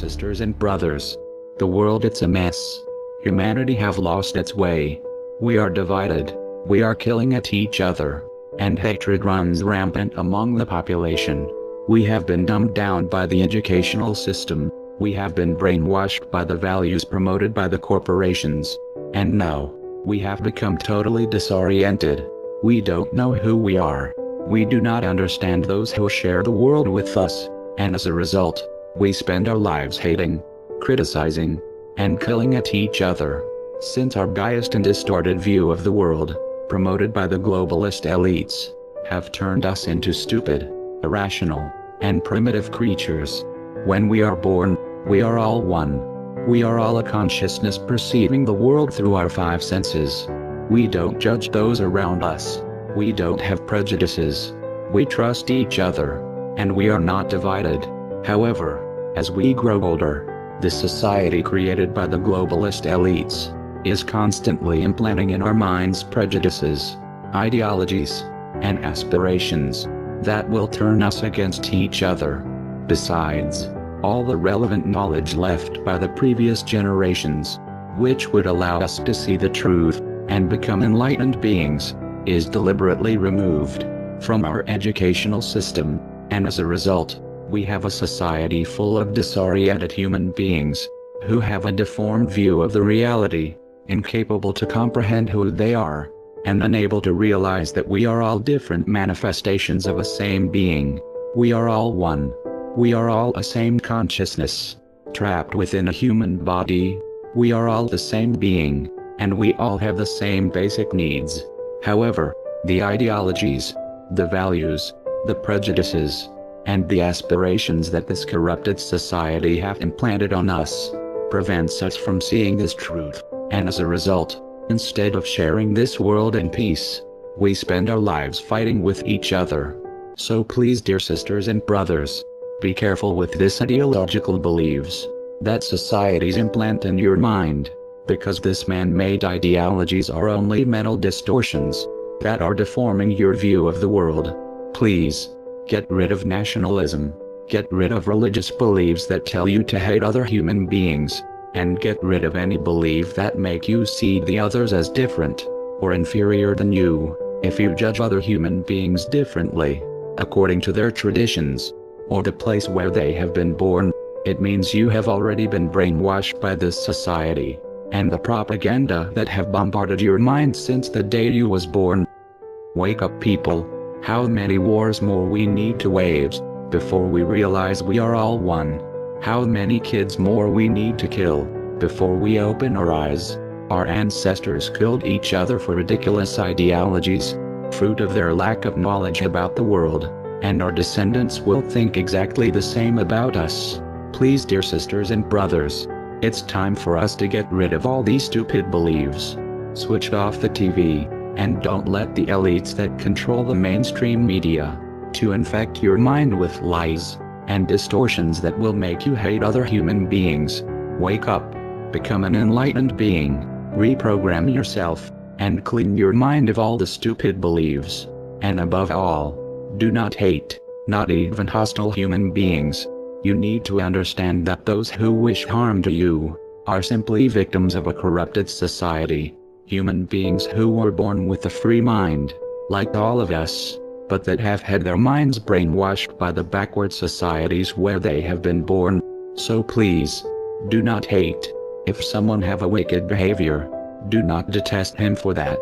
sisters and brothers. The world, it's a mess. Humanity have lost its way. We are divided. We are killing at each other. And hatred runs rampant among the population. We have been dumbed down by the educational system. We have been brainwashed by the values promoted by the corporations. And now, we have become totally disoriented. We don't know who we are. We do not understand those who share the world with us. And as a result, we spend our lives hating, criticizing, and killing at each other. Since our biased and distorted view of the world, promoted by the globalist elites, have turned us into stupid, irrational, and primitive creatures. When we are born, we are all one. We are all a consciousness perceiving the world through our five senses. We don't judge those around us. We don't have prejudices. We trust each other. And we are not divided. However, as we grow older, this society created by the globalist elites is constantly implanting in our minds prejudices, ideologies, and aspirations that will turn us against each other. Besides, all the relevant knowledge left by the previous generations, which would allow us to see the truth and become enlightened beings, is deliberately removed from our educational system, and as a result, we have a society full of disoriented human beings who have a deformed view of the reality, incapable to comprehend who they are, and unable to realize that we are all different manifestations of a same being. We are all one. We are all a same consciousness, trapped within a human body. We are all the same being, and we all have the same basic needs. However, the ideologies, the values, the prejudices, and the aspirations that this corrupted society have implanted on us, prevents us from seeing this truth, and as a result, instead of sharing this world in peace, we spend our lives fighting with each other. So please, dear sisters and brothers, be careful with this ideological beliefs that societies implant in your mind, because this man-made ideologies are only mental distortions that are deforming your view of the world. Please, get rid of nationalism, get rid of religious beliefs that tell you to hate other human beings, and get rid of any belief that make you see the others as different or inferior than you. If you judge other human beings differently, according to their traditions, or the place where they have been born, it means you have already been brainwashed by this society and the propaganda that have bombarded your mind since the day you was born. Wake up, people. How many wars more we need to wage before we realize we are all one? How many kids more we need to kill before we open our eyes? Our ancestors killed each other for ridiculous ideologies, fruit of their lack of knowledge about the world, and our descendants will think exactly the same about us. Please, dear sisters and brothers, it's time for us to get rid of all these stupid beliefs. Switch off the TV, and don't let the elites that control the mainstream media to infect your mind with lies and distortions that will make you hate other human beings. Wake up, become an enlightened being, reprogram yourself, and clean your mind of all the stupid beliefs. And above all, do not hate, not even hostile human beings. You need to understand that those who wish harm to you are simply victims of a corrupted society. Human beings who were born with a free mind, like all of us, but that have had their minds brainwashed by the backward societies where they have been born. So please, do not hate. If someone have a wicked behavior, do not detest him for that,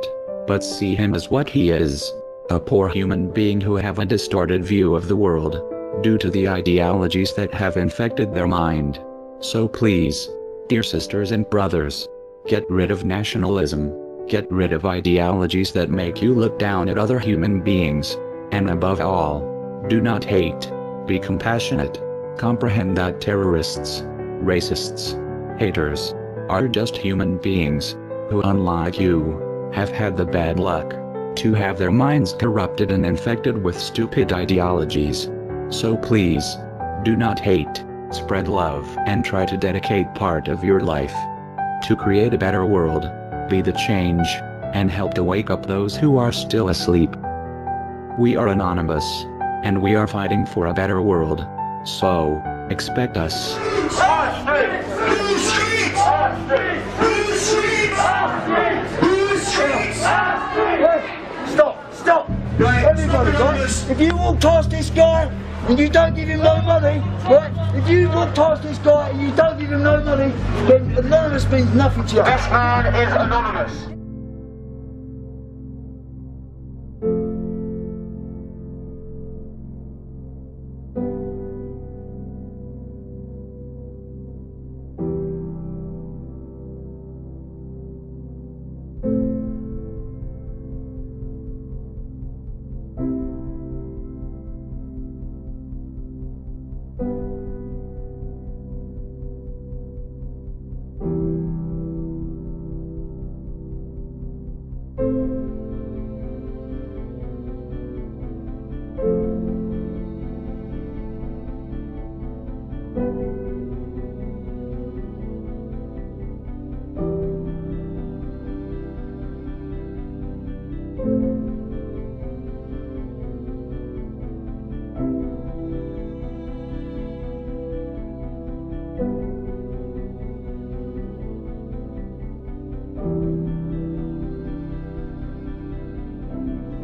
but see him as what he is, a poor human being who have a distorted view of the world, due to the ideologies that have infected their mind. So please, dear sisters and brothers, get rid of nationalism, get rid of ideologies that make you look down at other human beings, and above all, do not hate, be compassionate, comprehend that terrorists, racists, haters, are just human beings, who unlike you, have had the bad luck to have their minds corrupted and infected with stupid ideologies. So please, do not hate, spread love, and try to dedicate part of your life to create a better world, be the change, and help to wake up those who are still asleep. We are anonymous, and we are fighting for a better world, so expect us. Stop! Right, everybody, guys. If you walk past this guy and you don't give him no money, right? If you walk past this guy and you don't give him no money, then anonymous means nothing to you. This man is anonymous.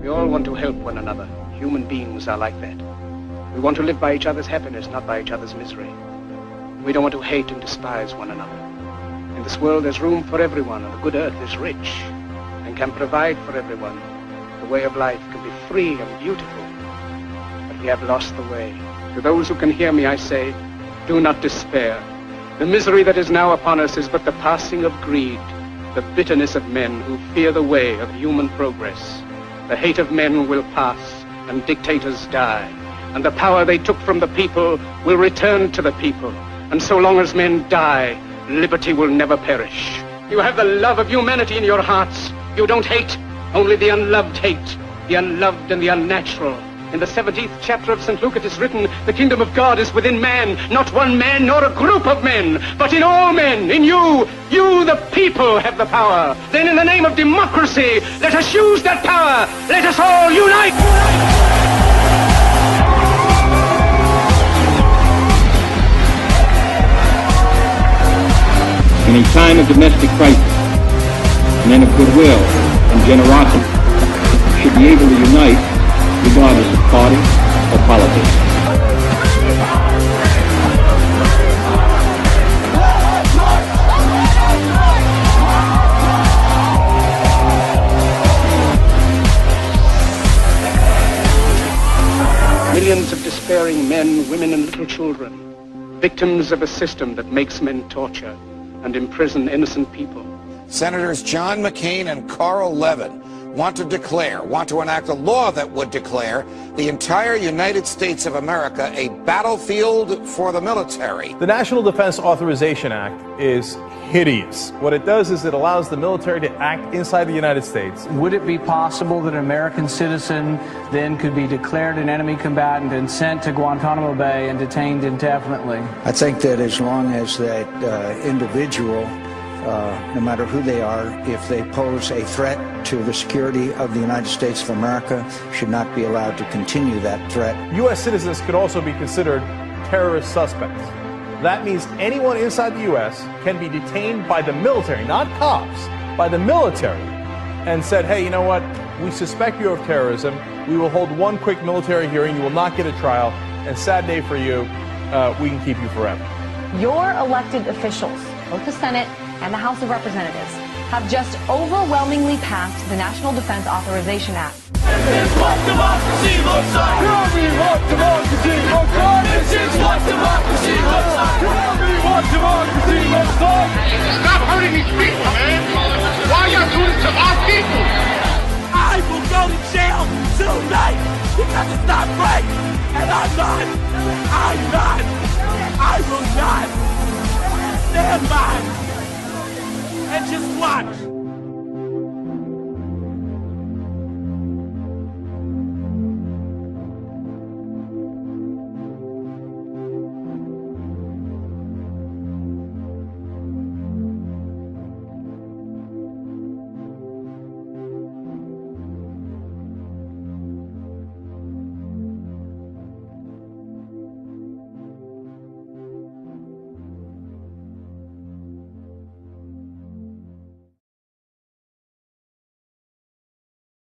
We all want to help one another. Human beings are like that. We want to live by each other's happiness, not by each other's misery. We don't want to hate and despise one another. In this world there's room for everyone, and the good earth is rich and can provide for everyone. The way of life can be free and beautiful, but we have lost the way. To those who can hear me, I say, do not despair. The misery that is now upon us is but the passing of greed, the bitterness of men who fear the way of human progress. The hate of men will pass, and dictators die, and the power they took from the people will return to the people. And so long as men die, liberty will never perish. You have the love of humanity in your hearts. You don't hate, only the unloved hate, the unloved and the unnatural. In the 17th chapter of St. Luke it is written, the kingdom of God is within man, not one man nor a group of men, but in all men, in you. You, the people, have the power. Then in the name of democracy, let us use that power. Let us all unite. In a time of domestic crisis, men of goodwill and generosity should be able to unite regardless of party or politics. Millions of despairing men, women, and little children, victims of a system that makes men torture and imprison innocent people. Senators John McCain and Carl Levin want to enact a law that would declare the entire United States of America a battlefield for the military. The National Defense Authorization Act is hideous. What it does is it allows the military to act inside the United States. Would it be possible that an American citizen then could be declared an enemy combatant and sent to Guantanamo Bay and detained indefinitely? I think that as long as that individual, no matter who they are, if they pose a threat to the security of the United States of America, should not be allowed to continue that threat. U.S. citizens could also be considered terrorist suspects. That means anyone inside the U.S. can be detained by the military, not cops, by the military, and said, hey, you know what, we suspect you of terrorism, we will hold one quick military hearing, you will not get a trial, and sad day for you, we can keep you forever. Your elected officials, both the Senate and the House of Representatives, have just overwhelmingly passed the National Defense Authorization Act. This is what democracy looks like. Tell me what democracy looks like. This is what democracy looks like. Tell me what democracy looks like. Stop hurting these people, man. Why are you doing this to our people? I will go to jail tonight because it's not right. And I'm not. I will not stand by and just watch